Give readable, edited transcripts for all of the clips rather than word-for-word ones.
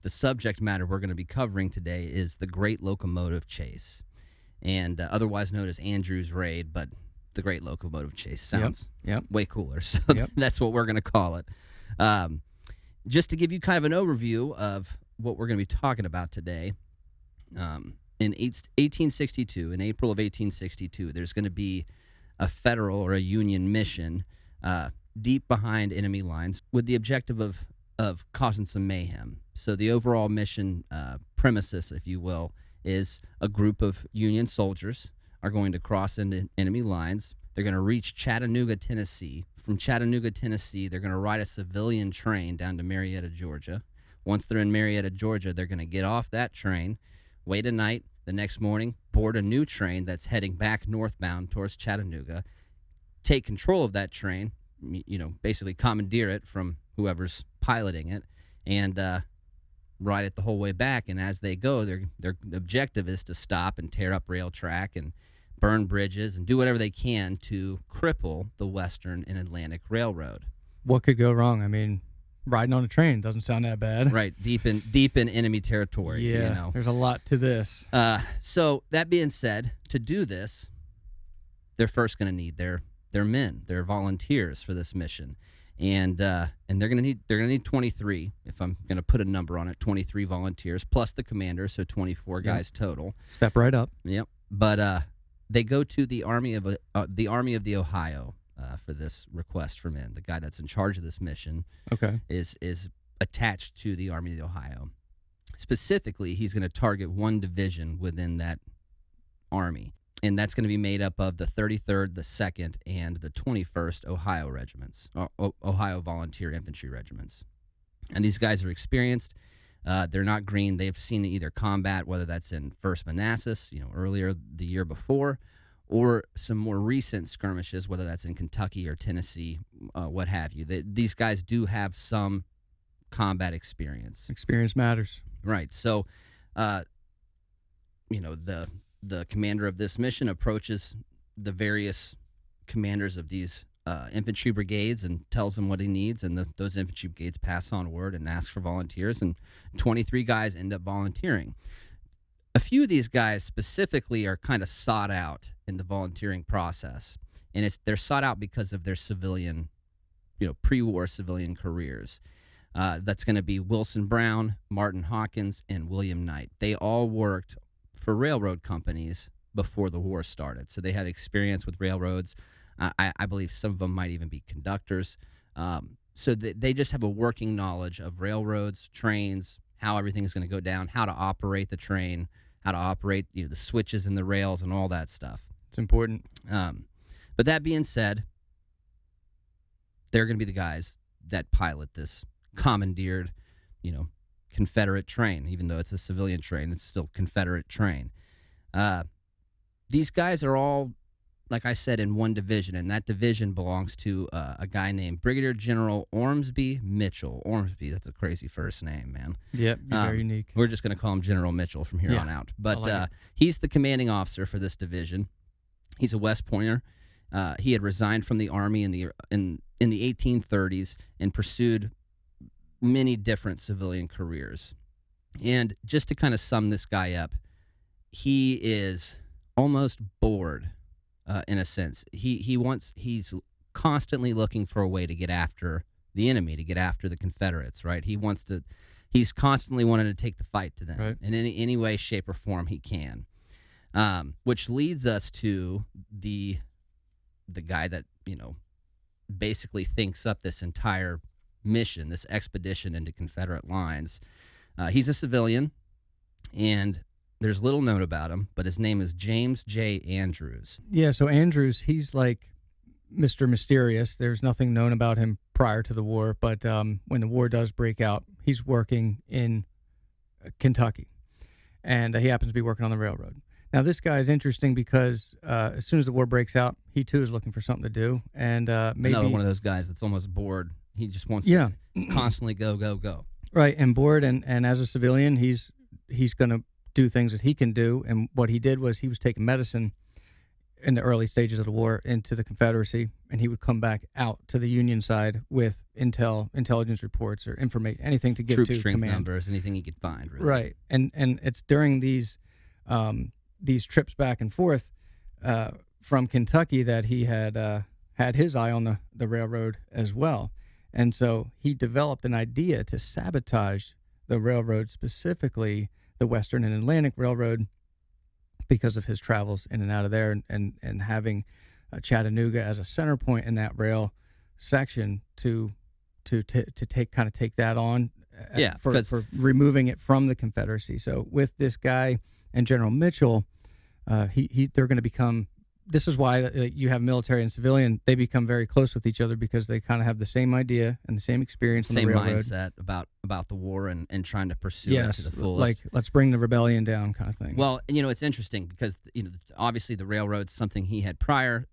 the subject matter we're going to be covering today is the Great Locomotive Chase, and otherwise known as Andrew's Raid, but the Great Locomotive Chase sounds way cooler, so that's what we're going to call it. Just to give you kind of an overview of what we're going to be talking about today, in 1862, in April of 1862, there's going to be a federal or a Union mission deep behind enemy lines with the objective of causing some mayhem. So the overall mission premises, if you will, is a group of Union soldiers are going to cross into enemy lines. They're going to reach Chattanooga, Tennessee. From Chattanooga, Tennessee, they're going to ride a civilian train down to Marietta, Georgia. Once they're in Marietta, Georgia, they're going to get off that train, wait a night, the next morning, board a new train that's heading back northbound towards Chattanooga, take control of that train, basically commandeer it from whoever's piloting it, and ride it the whole way back. And as they go, their objective is to stop and tear up rail track and burn bridges and do whatever they can to cripple the Western and Atlantic Railroad. What could go wrong? I mean, riding on a train doesn't sound that bad. Right, deep in enemy territory. Yeah, there's a lot to this. So that being said, to do this, they're first going to need their men, their volunteers for this mission, and they're going to need 23. If I'm going to put a number on it, 23 volunteers plus the commander, so 24 guys total. Step right up. Yep. But they go to the Army of the Ohio for this request for men. The guy that's in charge of this mission is attached to the Army of the Ohio. Specifically, he's going to target one division within that army, and that's going to be made up of the 33rd, the 2nd, and the 21st Ohio regiments, Ohio Volunteer Infantry regiments. And these guys are experienced. They're not green. They've seen either combat, whether that's in 1st Manassas, earlier the year before, or some more recent skirmishes, whether that's in Kentucky or Tennessee, what have you. These guys do have some combat experience. Experience matters. Right. So, the commander of this mission approaches the various commanders of these infantry brigades and tells them what he needs, and those infantry brigades pass on word and ask for volunteers, and 23 guys end up volunteering. A few of these guys specifically are kind of sought out in the volunteering process, and they're sought out because of their civilian, pre-war civilian careers. That's going to be Wilson Brown, Martin Hawkins, and William Knight. They all worked for railroad companies before the war started, so they had experience with railroads. I believe some of them might even be conductors. So they just have a working knowledge of railroads, trains, how everything is going to go down, how to operate the train, how to operate the switches and the rails and all that stuff. It's important. But that being said, they're going to be the guys that pilot this commandeered, Confederate train. Even though it's a civilian train, it's still Confederate train. These guys are all, like I said, in one division, and that division belongs to a guy named Brigadier General Ormsby Mitchell. Ormsby, that's a crazy first name, man. Yep, very unique. We're just going to call him General Mitchell from here on out. But he's the commanding officer for this division. He's a West Pointer. He had resigned from the Army in the 1830s and pursued many different civilian careers. And just to kind of sum this guy up, he is almost bored. In a sense, he's constantly looking for a way to get after the enemy, to get after the Confederates, right? He's constantly wanting to take the fight to them in any way, shape, or form he can. Which leads us to the guy that, basically thinks up this entire mission, this expedition into Confederate lines. He's a civilian, and there's little known about him, but his name is James J. Andrews. Yeah, so Andrews, he's like Mr. Mysterious. There's nothing known about him prior to the war, but when the war does break out, he's working in Kentucky, and he happens to be working on the railroad. Now, this guy is interesting because as soon as the war breaks out, he too is looking for something to do, and maybe another one of those guys that's almost bored. He just wants to constantly go. Right, and bored, and as a civilian, he's going to do things that he can do, and what he did was he was taking medicine in the early stages of the war into the Confederacy, and he would come back out to the Union side with intelligence reports or information, anything to get troop to strength command. numbers, anything he could find. Really. Right, and it's during these trips back and forth from Kentucky that he had his eye on the railroad as well, and so he developed an idea to sabotage the railroad, specifically the Western and Atlantic Railroad, because of his travels in and out of there, and having Chattanooga as a center point in that rail section to take that on, for removing it from the Confederacy. So with this guy and General Mitchell, they're going to become. This is why you have military and civilian. They become very close with each other because they kind of have the same idea and the same experience. Same on the railroad. mindset about the war and trying to pursue it to the fullest. Like, let's bring the rebellion down kind of thing. Well, it's interesting because obviously the railroad's something he had prior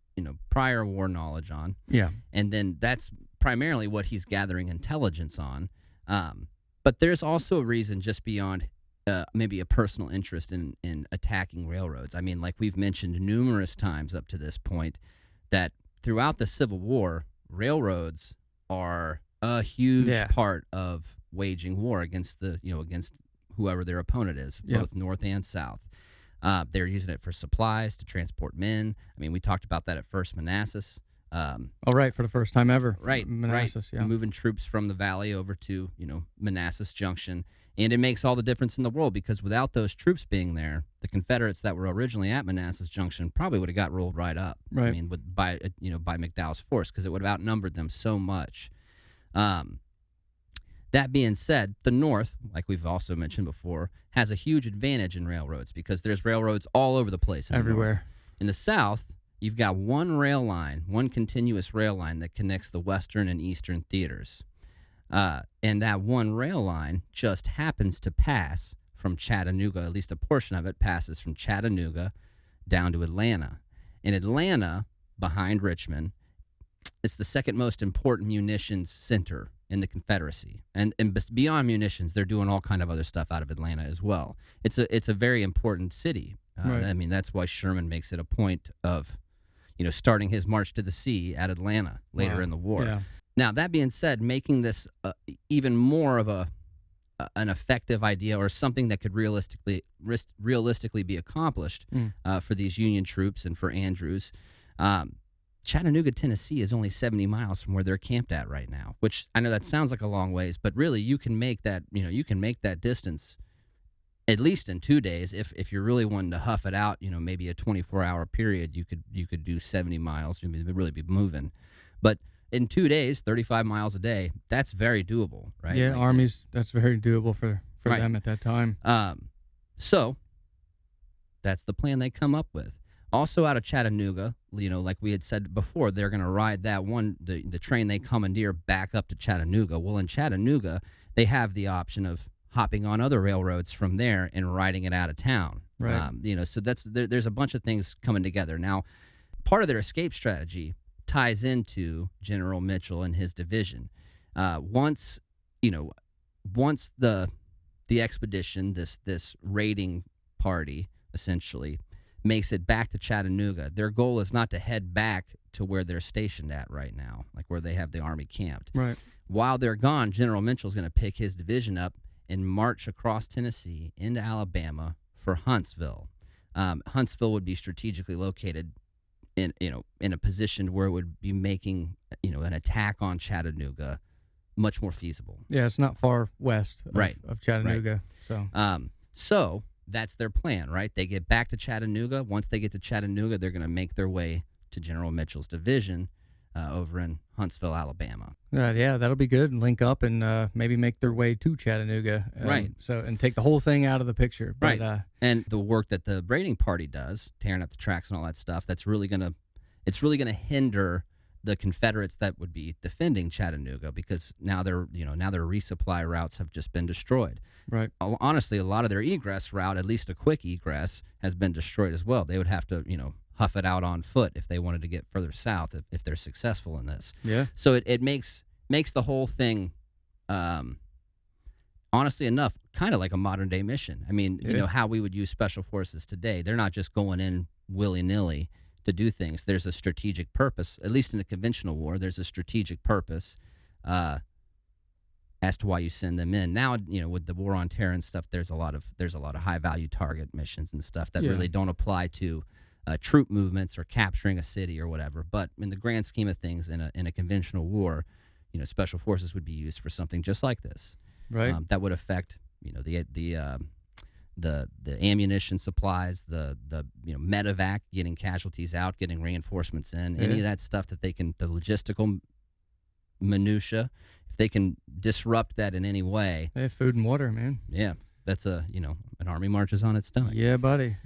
war knowledge on. Yeah, and then that's primarily what he's gathering intelligence on. But there's also a reason just beyond maybe a personal interest in attacking railroads. I mean, like we've mentioned numerous times up to this point, that throughout the Civil War, railroads are a huge part of waging war against against whoever their opponent is, both North and South. They're using it for supplies, to transport men. I mean, we talked about that at First Manassas. For the first time ever. Right, Manassas, right. Moving troops from the valley over to, Manassas Junction. And it makes all the difference in the world, because without those troops being there, the Confederates that were originally at Manassas Junction probably would have got rolled right up. Right. I mean, by McDowell's force, because it would have outnumbered them so much. That being said, the North, like we've also mentioned before, has a huge advantage in railroads because there's railroads all over the place. Everywhere. In the South, you've got one continuous rail line that connects the Western and Eastern theaters. And that one rail line just happens to pass from Chattanooga, at least a portion of it passes from Chattanooga down to Atlanta. In Atlanta, behind Richmond, it's the second most important munitions center in the Confederacy. And beyond munitions, they're doing all kind of other stuff out of Atlanta as well. It's a very important city. Right. I mean, that's why Sherman makes it a point of, starting his march to the sea at Atlanta later in the war. Yeah. Now, that being said, making this even more of an effective idea, or something that could realistically be accomplished for these Union troops and for Andrews, Chattanooga, Tennessee is only 70 miles from where they're camped at right now, which I know that sounds like a long ways, but really you can make that distance at least in 2 days. If you're really wanting to huff it out, maybe a 24-hour period, you could do 70 miles, really be moving. But in 2 days, 35 miles a day, that's very doable, right? Yeah, like armies, that's very doable for right. them at that time. So that's the plan they come up with. Also out of Chattanooga, like we had said before, they're going to ride the train they commandeer back up to Chattanooga. Well, in Chattanooga, they have the option of hopping on other railroads from there and riding it out of town. Right. So there's a bunch of things coming together. Now, part of their escape strategy ties into General Mitchell and his division. Once the expedition, this raiding party, essentially makes it back to Chattanooga, their goal is not to head back to where they're stationed at right now, like where they have the army camped. Right. While they're gone, General Mitchell's going to pick his division up and march across Tennessee into Alabama for Huntsville. Huntsville would be strategically located in a position where it would be making an attack on Chattanooga much more feasible. Yeah, it's not far west of Chattanooga. Right. So that's their plan, right? They get back to Chattanooga. Once they get to Chattanooga, they're going to make their way to General Mitchell's division over in Huntsville, Alabama. Yeah, that'll be good. And link up and maybe make their way to Chattanooga. Right. And take the whole thing out of the picture. But, right. And the work that the raiding party does, tearing up the tracks and all that stuff, it's really going to hinder the Confederates that would be defending Chattanooga, because now their resupply routes have just been destroyed. Right. Honestly, a lot of their egress route, at least a quick egress, has been destroyed as well. They would have to, huff it out on foot if they wanted to get further south, if they're successful in this. Yeah. So it makes the whole thing, honestly enough, kind of like a modern day mission. I mean, how we would use special forces today. They're not just going in willy-nilly to do things. There's a strategic purpose, at least in a conventional war. There's a strategic purpose as to why you send them in. Now, with the war on terror and stuff, there's a lot of high value target missions and stuff that really don't apply to troop movements or capturing a city or whatever. But in the grand scheme of things, in a conventional war, special forces would be used for something just like this. Right. That would affect the ammunition supplies, the medevac, getting casualties out, getting reinforcements in, any of that stuff that they can, the logistical minutia, if they can disrupt that in any way. They have food and water, man. Yeah, that's an army marches on its stomach. Yeah, buddy.